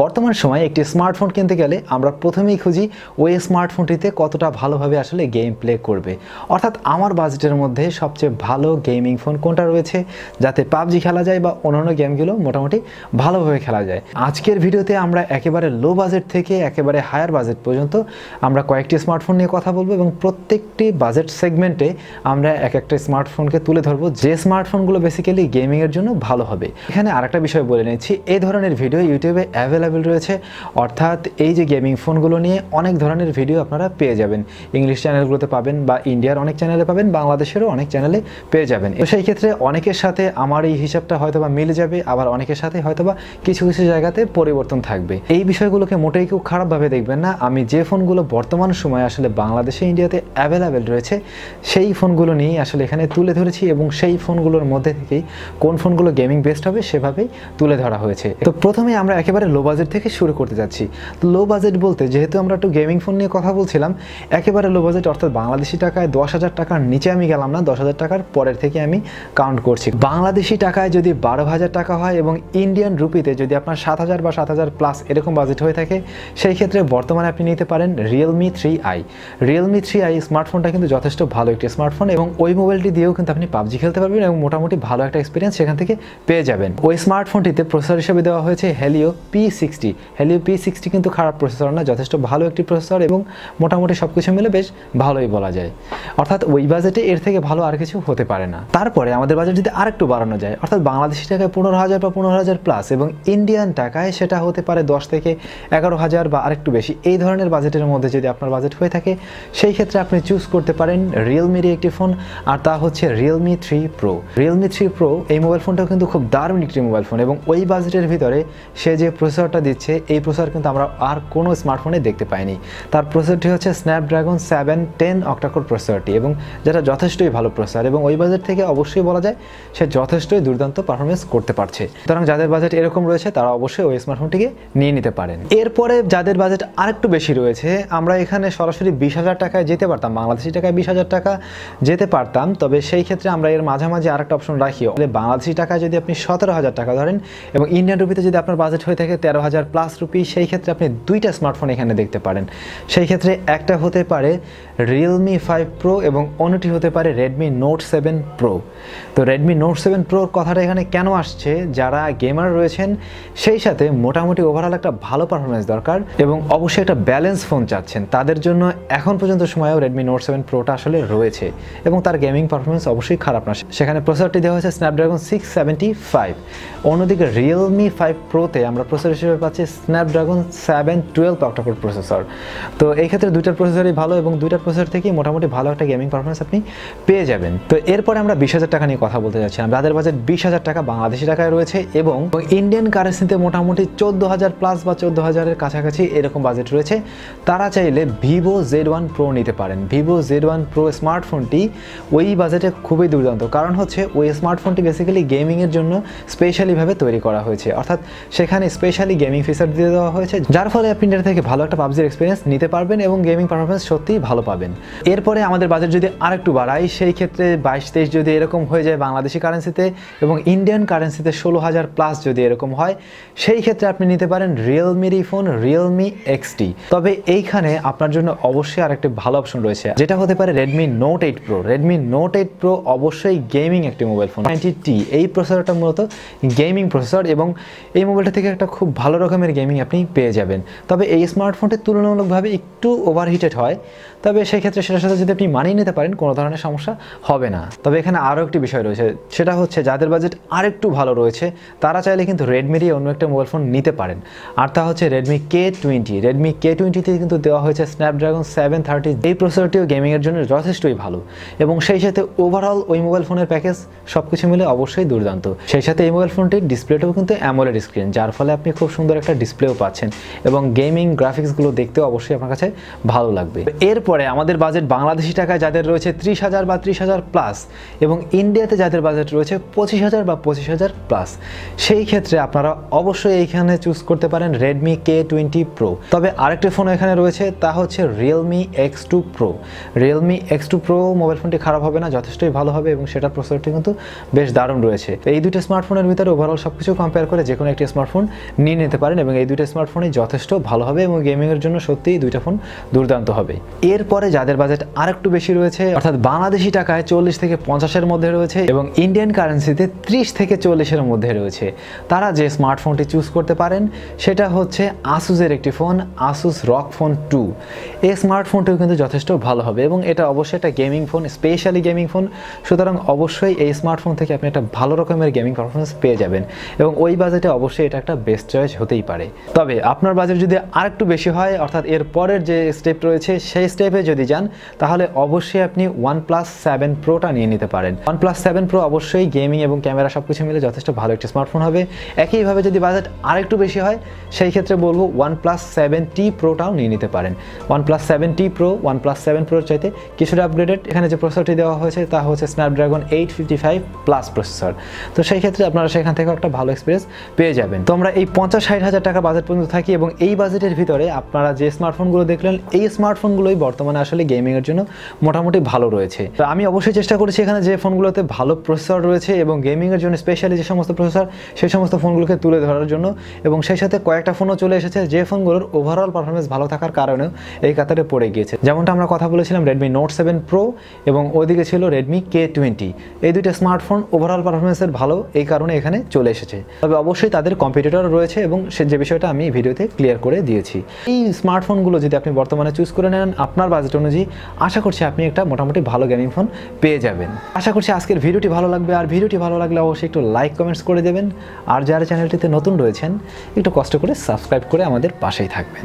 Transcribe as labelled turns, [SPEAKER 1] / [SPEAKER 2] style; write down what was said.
[SPEAKER 1] বর্তমান সময়ে একটি স্মার্টফোন কিনতে গেলে আমরা প্রথমেই খুঁজি ওই স্মার্টফোনটিতে কতটা ভালোভাবে আসলে গেম প্লে করবে, অর্থাৎ আমার বাজেটের মধ্যে সবচেয়ে ভালো গেমিং ফোন কোনটা রয়েছে যাতে পাবজি খেলা যায় বা অন্যান্য গেমগুলো মোটামুটি ভালোভাবে খেলা যায়। আজকের ভিডিওতে আমরা একেবারে লো বাজেট থেকে একেবারে হায়ার বাজেট পর্যন্ত আমরা কয়েকটি স্মার্টফোন নিয়ে কথা বলবো এবং প্রত্যেকটি বাজেট সেগমেন্টে আমরা এক একটা স্মার্টফোনকে তুলে ধরবো যে স্মার্টফোনগুলো বেসিক্যালি গেমিংয়ের জন্য ভালো হবে। এখানে আরেকটা বিষয় বলে নিচ্ছি, এই ধরনের ভিডিও ইউটিউবে অ্যাভেলেবেল রয়েছে, অর্থাৎ এই যে গেমিং ফোনগুলো নিয়ে অনেক ধরনের ভিডিও আপনারা পেয়ে যাবেন। ইংলিশ চ্যানেলগুলোতে পাবেন বা ইন্ডিয়ার অনেক চ্যানেলে পাবেন, বাংলাদেশেরও অনেক চ্যানেলে পেয়ে যাবেন। তো সেই ক্ষেত্রে অনেকের সাথে আমার এই হিসাবটা হয়তোবা মিলে যাবে, আবার অনেকের সাথে হয়তোবা কিছু কিছু জায়গাতে পরিবর্তন থাকবে। এই বিষয়গুলোকে মোটেই কেউ খারাপভাবে দেখবেন না। আমি যে ফোনগুলো বর্তমান সময়ে আসলে বাংলাদেশে ইন্ডিয়াতে অ্যাভেলেবেল রয়েছে সেই ফোনগুলো নিয়েই আসলে এখানে তুলে ধরেছি এবং সেই ফোনগুলোর মধ্যে থেকেই কোন ফোনগুলো গেমিং বেস্ট হবে সেভাবেই তুলে ধরা হয়েছে। তো প্রথমে আমরা একেবারে লো বাজেট থেকে শুরু করতে যাচ্ছি। তো লো বাজেট বলতে যেহেতু আমরা একটু গেমিং ফোন নিয়ে কথা বলছিলাম, একেবারে লো বাজেট অর্থাৎ বাংলাদেশি টাকায় 10,000 টাকার নিচে আমি গেলাম না, 10,000 টাকার পরের থেকে আমি কাউন্ট করছি। বাংলাদেশি টাকায় যদি 12,000 টাকা হয় এবং ইন্ডিয়ান রুপিতে যদি আপনার 7,000 বা 7,000 প্লাস এরকম বাজেট হয়ে থাকে, সেই ক্ষেত্রে বর্তমানে আপনি নিতে পারেন রিয়েলমি 3i। রিয়েলমি 3i স্মার্টফোনটা কিন্তু যথেষ্ট ভালো একটি স্মার্টফোন এবং ওই মোবাইলটি দিয়েও কিন্তু আপনি পাবজি খেলতে পারবেন এবং মোটামুটি ভালো একটা এক্সপিরিয়েন্স সেখান থেকে পেয়ে যাবেন। ওই স্মার্টফোনটিতে প্রসেসর হিসেবে দেওয়া হয়েছে হেলিও P60। হেলিও P60 কিন্তু খারাপ প্রসেসর না, যথেষ্ট ভালো একটি প্রসেসর এবং মোটামুটি সব কিছু মিলে বেশ ভালোই বলা যায়। অর্থাৎ ওই বাজেটে এর থেকে ভালো আর কিছু হতে পারে না। তারপরে আমাদের বাজেট যদি আরেকটু বাড়ানো যায়, অর্থাৎ বাংলাদেশি টাকায় 15,000 বা 15,000 প্লাস এবং ইন্ডিয়ান টাকায় সেটা হতে পারে 10 থেকে 11,000 বা আরেকটু বেশি, এই ধরনের বাজেটের মধ্যে যদি আপনার বাজেট হয়ে থাকে সেই ক্ষেত্রে আপনি চুজ করতে পারেন রিয়েলমির একটি ফোন, আর তা হচ্ছে রিয়েলমি 3 প্রো। রিয়েলমি 3 প্রো এই মোবাইল ফোনটাও কিন্তু খুব দারুণ একটি মোবাইল ফোন এবং ওই বাজেটের ভিতরে সে যে প্রসেসরটা দিচ্ছে এই প্রসেসর কিন্তু আমরা আর কোনো স্মার্টফোনে দেখতে পাইনি। তার প্রসেসরটি হচ্ছে স্ন্যাপড্রাগন 710 অক্টাকোর প্রসেসরটি এবং যেটা যথেষ্টই ভালো প্রসেসর এবং ওই বাজেট থেকে অবশ্যই বলা যায় সে যথেষ্টই দুর্দান্ত পারফরমেন্স করতে পারছে। সুতরাং যাদের বাজেট এরকম রয়েছে তারা অবশ্যই ওই স্মার্টফোনটিকে নিয়ে নিতে পারেন। এরপরে যাদের বাজেট আরেকটু বেশি রয়েছে, আমরা এখানে সরাসরি 20,000 টাকায় যেতে পারতাম, বাংলাদেশি টাকায় 20,000 টাকা যেতে পারতাম, তবে সেই ক্ষেত্রে আমরা এর মাঝামাঝি আরেকটা অপশন রাখি। বাংলাদেশি টাকায় যদি আপনি 17,000 টাকা ধরেন এবং ইন্ডিয়ান রুপিতে যদি আপনার বাজেট হয়ে থাকে 13,000 প্লাস রুপি, সেই ক্ষেত্রে আপনি দুইটা স্মার্টফোন এখানে দেখতে পারেন। সেই ক্ষেত্রে একটা হতে পারে রিয়েলমি 5 প্রো এবং অন্যটি হতে পারে রেডমি নোট 7 প্রো। তো রেডমি নোট 7 প্রোর কথাটা এখানে কেন আসছে, যারা গেমার রয়েছেন সেই সাথে মোটামুটি ওভারঅল একটা ভালো পারফরমেন্স দরকার এবং অবশ্যই একটা ব্যালেন্স ফোন চাচ্ছেন, তাদের জন্য এখন পর্যন্ত সময়েও রেডমি নোট 7 প্রোটা আসলে রয়েছে এবং তার গেমিং পারফরমেন্স অবশ্যই খারাপ না। সেখানে প্রসেসরটি দেওয়া হয়েছে স্ন্যাপড্রাগন 675। অন্যদিকে রিয়েলমি 5 প্রোতে আমরা প্রসেসর হিসেবে পাচ্ছি স্ন্যাপড্রাগন 712 অক্টাকোর প্রসেসর। তো এই ক্ষেত্রে দুইটার প্রসেসরই ভালো এবং দুইটার প্রসেসর থেকেই মোটামুটি ভালো একটা গেমিং পারফরমেন্স আপনি পেয়ে যাবেন। তো এরপরে আমরা 20,000 টাকা নিয়ে কথা বলতে যাচ্ছিলাম। যাদের বাজেট 20,000 টাকা বাংলাদেশি টাকায় রয়েছে এবং ইন্ডিয়ান কারেন্সিতে মোটামুটি 14,000 প্লাস বা 14,000-এর কাছাকাছি এরকম বাজেট রয়েছে, তারা চাইলে ভিভো Z1 প্রো নিতে পারেন। ভিভো Z1 প্রো স্মার্টফোনটি ওই বাজেটে খুবই দুর্দান্ত, কারণ হচ্ছে ওই স্মার্টফোনটি বেসিক্যালি গেমিংয়ের জন্য স্পেশালিভাবে তৈরি করা হয়েছে, অর্থাৎ সেখানে স্পেশালি গেমিং ফিচার দিয়ে দেওয়া হয়েছে, যার ফলে আপনি এর থেকে ভালো একটা পাবজির এক্সপিরিয়েন্স নিতে পারবেন এবং গেমিং পারফরমেন্স সত্যিই ভালো পাবেন। এরপরে আমাদের বাজেট যদি আরেকটু বাড়াই, সেই ক্ষেত্রে 22-23 যদি এরকম হয়ে যায় বাংলাদেশি কারেন্সিতে এবং ইন্ডিয়ান কারেন্সিতে 16,000 প্লাস যদি এরকম হয়, সেই ক্ষেত্রে আপনি নিতে পারেন রিয়েলমিরই ফোন রিয়েলমি XT। তবে এইখানে আপনার জন্য অবশ্যই আরেকটি ভালো অপশন রয়েছে, যেটা হতে পারে Redmi note 8 pro. Redmi note 8 pro অবশ্যই গেমিং একটি মোবাইল ফোন। 90T এই প্রসেসরটা মূলত গেমিং প্রসেসর এবং এই মোবাইলটা থেকে একটা খুব ভালো রকমের গেমিং আপনি পেয়ে যাবেন। তবে এই স্মার্টফোনটি তুলনামূলকভাবে একটু ওভারহিটেড হয়, তবে সেই ক্ষেত্রে সেটার সাথে যদি আপনি মানিয়ে নিতে পারেন কোনো ধরনের সমস্যা হবে না। তবে এখানে আরও একটি বিষয় রয়েছে, সেটা হচ্ছে যাদের বাজেট আরেকটু ভালো রয়েছে তারা চাইলে কিন্তু রেডমিরই অন্য একটা মোবাইল ফোন নিতে পারেন, আর তা হচ্ছে রেডমি K20। রেডমি K20-তে কিন্তু দেওয়া হয়েছে স্ন্যাপড্রাগন 730। এই প্রসেসরটিও গেমিংয়ের জন্য যথেষ্টই ভালো এবং সেই সাথে ওভারঅল ওই মোবাইল ফোনের প্যাকেজ সব কিছু মিলে অবশ্যই দুর্দান্ত। সেই সাথে এই মোবাইল ফোনটির ডিসপ্লেটাও কিন্তু অ্যামোলেড স্ক্রিন, যার ফলে আপনি খুব সুন্দর একটা ডিসপ্লেও পাচ্ছেন এবং গেমিং গ্রাফিক্সগুলো দেখতেও অবশ্যই আপনার কাছে ভালো লাগবে। এরপরে আমাদের বাজেট বাংলাদেশি টাকায় যাদের রয়েছে 30,000 বা 30,000 প্লাস এবং ইন্ডিয়াতে যাদের বাজেট রয়েছে 25,000 বা 25,000 প্লাস, সেই ক্ষেত্রে আপনারা অবশ্যই এইখানে চুজ করতে পারেন রেডমি K20 প্রো। তবে আরেকটি ফোন এখানে রয়েছে, তা হচ্ছে Realme X2 pro. Realme X2 pro mobile ফোনটি খারাপ হবে না, যথেষ্টই ভালো হবে এবং সেটার প্রসেসরটি কিন্তু বেশ দারুণ রয়েছে। এই দুটো স্মার্টফোনের ভিতরে ওভারঅল সবকিছু কম্পেয়ার করে যে কোনো একটি স্মার্টফোন নিয়ে নিতে পারেন এবং এই দুইটা স্মার্টফোনই যথেষ্ট ভালো হবে এবং গেমিংয়ের জন্য সত্যিই দুইটা ফোন দুর্দান্ত হবে। এরপরে যাদের বাজেট আরেকটু বেশি রয়েছে, অর্থাৎ বাংলাদেশি টাকায় 40 থেকে 50-এর মধ্যে রয়েছে এবং ইন্ডিয়ান কারেন্সিতে 30 থেকে 40-এর মধ্যে রয়েছে, তারা যে স্মার্টফোনটি চুজ করতে পারেন সেটা হচ্ছে আসুসের একটি ফোন, আসুস রক ফোন 2। এই স্মার্টফোনটিও কিন্তু যথেষ্ট ভালো হবে এবং এটা অবশ্যই একটা gaming phone, specially gaming phone, সুতরাং অবশ্যই এই স্মার্টফোন থেকে আপনি একটা ভালো রকমের গেমিং পারফরমেন্স পেয়ে যাবেন এবং ওই বাজেটে অবশ্যই এটা একটা বেস্ট চয়েস হতেই পারে। তবে আপনার বাজেট যদি আরেকটু বেশি হয়, অর্থাৎ এর পরের যে স্টেপ রয়েছে সেই স্টেপে যদি যান, তাহলে অবশ্যই আপনি OnePlus 7 Proটা নিয়ে নিতে পারেন। OnePlus 7 Pro অবশ্যই গেমিং এবং ক্যামেরা সব কিছু মিলে যথেষ্ট ভালো একটি স্মার্টফোন হবে। একইভাবে যদি বাজেট আরেকটু বেশি হয় সেই ক্ষেত্রে বলবো OnePlus 7T Proটাও নিয়ে নিতে পারেন। OnePlus 7T Pro OnePlus 7 Proর চাইতে কিছুটা আপগ্রেডেড। এখানে যে প্রসেসরটি দেওয়া হয়েছে তা হচ্ছে Snapdragon 855 Plus প্রসেসর। তো সেই ক্ষেত্রে আপনারা সেখান থেকে একটা ভালো এক্সপিরিয়েন্স পেয়ে যাবেন। তো আমরা এই 50-60 হাজার টাকা বাজেট পর্যন্ত থাকি এবং এই বাজেটের ভিতরে আপনারা যে স্মার্টফোনগুলো দেখলেন এই স্মার্টফোনগুলোই বর্তমানে আসলে গেমিংয়ের জন্য মোটামুটি ভালো রয়েছে। তো আমি অবশ্যই চেষ্টা করেছি এখানে যে ফোনগুলোতে ভালো প্রসেসর রয়েছে এবং গেমিংয়ের জন্য স্পেশালি যে সমস্ত প্রসেসর সেই সমস্ত ফোনগুলোকে তুলে ধরার জন্য, এবং সেই সাথে কয়েকটা ফোনও চলে এসেছে যে ফোনগুলোর ওভারঅল পারফরমেন্স ভালো থাকার কারণেও এই কাতারে পড়ে গিয়েছে। যেমনটা আমরা কথা বলেছিলাম Redmi Note 7 Pro এবং ওইদিকে ছিল Redmi K20। এই দুইটা স্মার্টফোন ওভারঅল পারফরমেন্সের ভালো, এই কারণে এখানে চলে এসেছে। তবে অবশ্যই তাদের কম্পিটিটর রয়েছে এবং সে যে বিষয়টা আমি ভিডিওতে ক্লিয়ার করে দিয়েছি। এই স্মার্টফোনগুলো যদি আপনি বর্তমানে চুজ করে নেন আপনার বাজেট অনুযায়ী, আশা করছি আপনি একটা মোটামুটি ভালো গেমিং ফোন পেয়ে যাবেন। আশা করছি আজকের ভিডিওটি ভালো লাগবে, আর ভিডিওটি ভালো লাগলে অবশ্যই একটু লাইক কমেন্টস করে দেবেন, আর যারা চ্যানেলটিতে নতুন রয়েছেন একটু কষ্ট করে সাবস্ক্রাইব করে আমাদের পাশেই থাকবেন।